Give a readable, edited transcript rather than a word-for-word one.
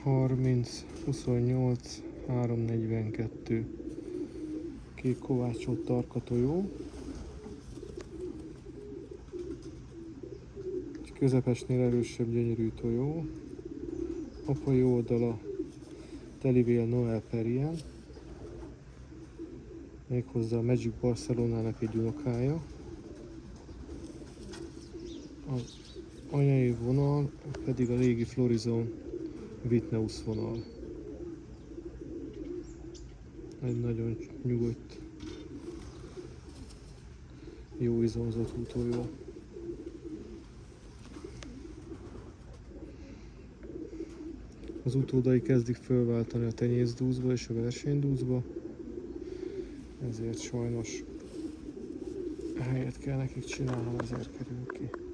30, 28, 342. Kék kovácsolt tarka tojó. Egy közepesnél erősebb gyönyörű tojó. Apai oldala Telivél Noel Perien. Méghozzá a Magic Barcelonának egy unokája. Az anyai vonal pedig a régi Florizon Vitneus vonal. Egy nagyon nyugodt, jó izomzatú tojó. Az utódai kezdik fölváltani a tenyészdúzba és a versenydúzba, ezért sajnos helyet kell nekik csinálnom, ezért kerül ki.